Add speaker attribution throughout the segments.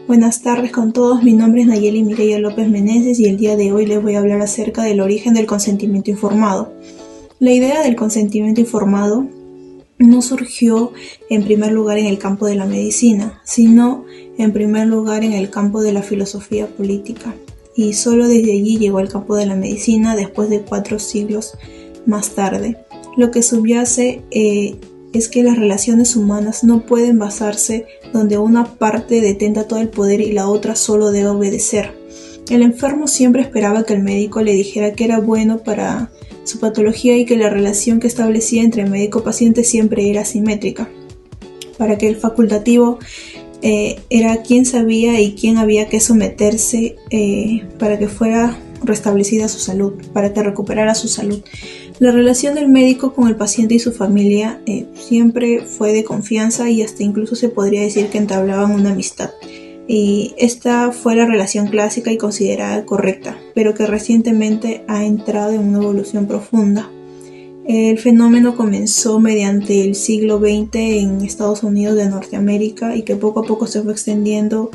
Speaker 1: Buenas tardes con todos, mi nombre es Nayeli Mireya López Meneses y el día de hoy les voy a hablar acerca del origen del consentimiento informado. La idea del consentimiento informado no surgió en primer lugar en el campo de la medicina, sino en primer lugar en el campo de la filosofía política, y solo desde allí llegó al campo de la medicina después de 4 siglos más tarde. Lo que subyace es que las relaciones humanas no pueden basarse donde una parte detenta todo el poder y la otra solo debe obedecer. El enfermo siempre esperaba que el médico le dijera que era bueno para su patología y que la relación que establecía entre médico y paciente siempre era simétrica. Para que el facultativo era quien sabía y quien había que someterse para que fuera restablecida su salud, para que recuperara su salud. La relación del médico con el paciente y su familia siempre fue de confianza y hasta incluso se podría decir que entablaban una amistad. Y esta fue la relación clásica y considerada correcta, pero que recientemente ha entrado en una evolución profunda. El fenómeno comenzó mediante el siglo XX en Estados Unidos de Norteamérica y que poco a poco se fue extendiendo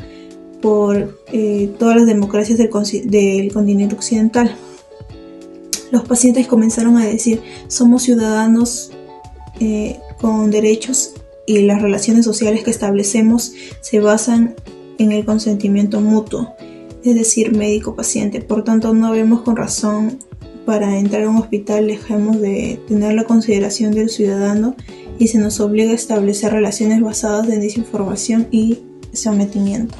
Speaker 1: por todas las democracias del continente occidental. Los pacientes comenzaron a decir: somos ciudadanos con derechos, y las relaciones sociales que establecemos se basan en el consentimiento mutuo, es decir, médico-paciente. Por tanto, no vemos con razón para entrar a un hospital dejemos de tener la consideración del ciudadano y se nos obliga a establecer relaciones basadas en desinformación y sometimiento.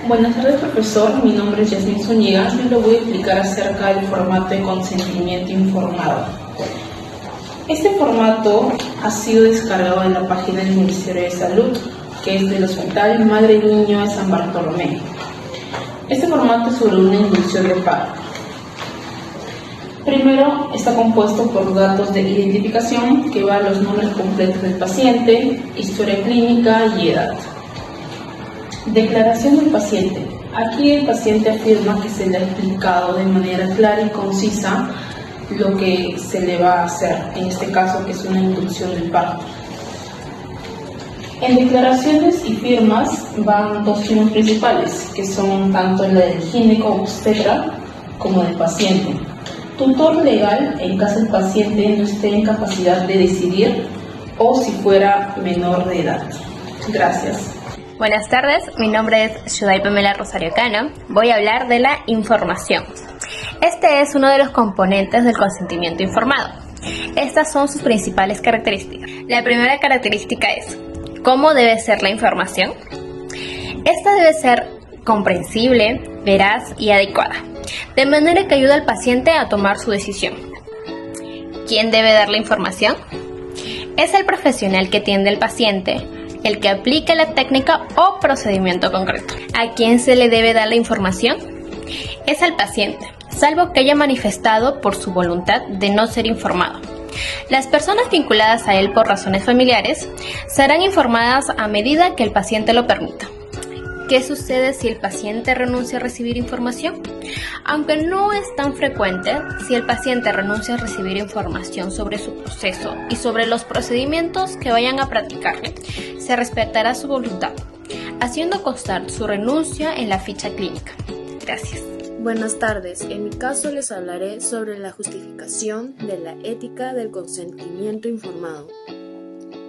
Speaker 2: Buenas tardes, profesor. Mi nombre es Yasmin Zúñiga y le voy a explicar acerca del formato de consentimiento informado. Este formato ha sido descargado en la página del Ministerio de Salud, que es del Hospital Madre y Niño de San Bartolomé. Este formato es sobre una inducción de parto. Primero, está compuesto por datos de identificación que van a los nombres completos del paciente, historia clínica y edad. Declaración del paciente. Aquí el paciente afirma que se le ha explicado de manera clara y concisa lo que se le va a hacer, en este caso que es una inducción del parto. En declaraciones y firmas van 2 firmas principales, que son tanto la del ginecobstetra como del paciente. Tutor legal en caso el paciente no esté en capacidad de decidir o si fuera menor de edad. Gracias.
Speaker 3: Buenas tardes, mi nombre es Yuday Pamela Rosario Cano. Voy a hablar de la información. Este es uno de los componentes del consentimiento informado. Estas son sus principales características. La primera característica es: ¿cómo debe ser la información? Esta debe ser comprensible, veraz y adecuada, de manera que ayude al paciente a tomar su decisión. ¿Quién debe dar la información? Es el profesional que atiende al paciente, el que aplica la técnica o procedimiento concreto. ¿A quién se le debe dar la información? Es al paciente, salvo que haya manifestado por su voluntad de no ser informado. Las personas vinculadas a él por razones familiares serán informadas a medida que el paciente lo permita. ¿Qué sucede si el paciente renuncia a recibir información? Aunque no es tan frecuente, si el paciente renuncia a recibir información sobre su proceso y sobre los procedimientos que vayan a practicarle, se respetará su voluntad, haciendo constar su renuncia en la ficha clínica. Gracias.
Speaker 4: Buenas tardes, en mi caso les hablaré sobre la justificación de la ética del consentimiento informado.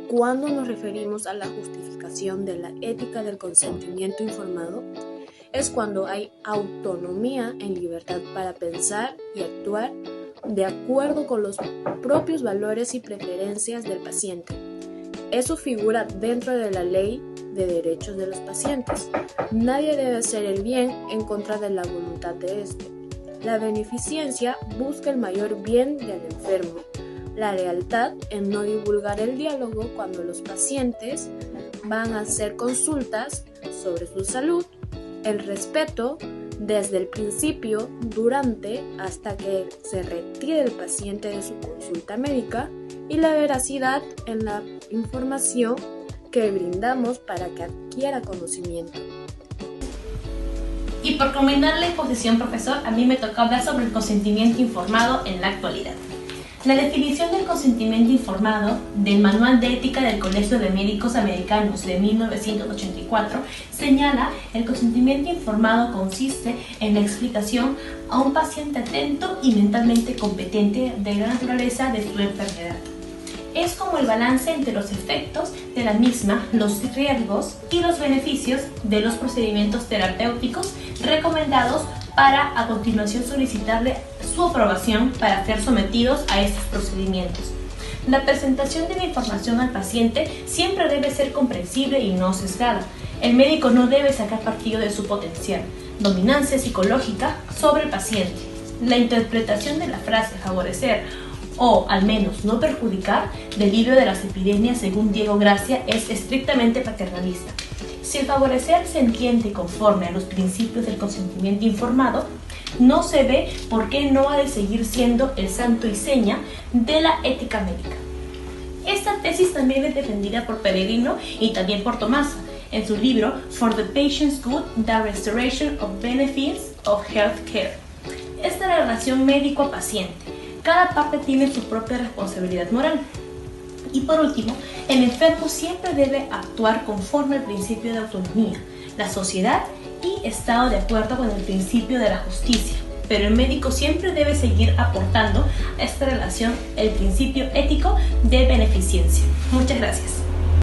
Speaker 4: ¿Cuándo nos referimos a la justificación de la ética del consentimiento informado? Es cuando hay autonomía en libertad para pensar y actuar de acuerdo con los propios valores y preferencias del paciente. Eso figura dentro de la ley de derechos de los pacientes. Nadie debe hacer el bien en contra de la voluntad de éste. La beneficencia busca el mayor bien del enfermo. La lealtad en no divulgar el diálogo cuando los pacientes van a hacer consultas sobre su salud. El respeto desde el principio, durante, hasta que se retire el paciente de su consulta médica. Y la veracidad en la información que brindamos para que adquiera conocimiento.
Speaker 5: Y por culminar la exposición, profesor, a mí me toca hablar sobre el consentimiento informado en la actualidad.
Speaker 3: La definición del consentimiento informado del Manual de Ética del Colegio de Médicos Americanos de 1984 señala: el consentimiento informado consiste en la explicación a un paciente atento y mentalmente competente de la naturaleza de su enfermedad. Es como el balance entre los efectos de la misma, los riesgos y los beneficios de los procedimientos terapéuticos recomendados para a continuación solicitarle su aprobación para ser sometidos a estos procedimientos. La presentación de la información al paciente siempre debe ser comprensible y no sesgada. El médico no debe sacar partido de su potencial dominancia psicológica sobre el paciente. La interpretación de la frase favorecer o al menos no perjudicar del libro de las epidemias según Diego Gracia es estrictamente paternalista. Si el favorecer se entiende conforme a los principios del consentimiento informado, no se ve por qué no ha de seguir siendo el santo y seña de la ética médica. Esta tesis también es defendida por Pellegrino y también por Tomasa en su libro For the Patient's Good, The Restoration of Benefits of Healthcare. Esta es la relación médico-paciente. Cada parte tiene su propia responsabilidad moral. Y por último, el enfermo siempre debe actuar conforme al principio de autonomía, la sociedad y estado de acuerdo con el principio de la justicia. Pero el médico siempre debe seguir aportando a esta relación el principio ético de beneficencia. Muchas gracias.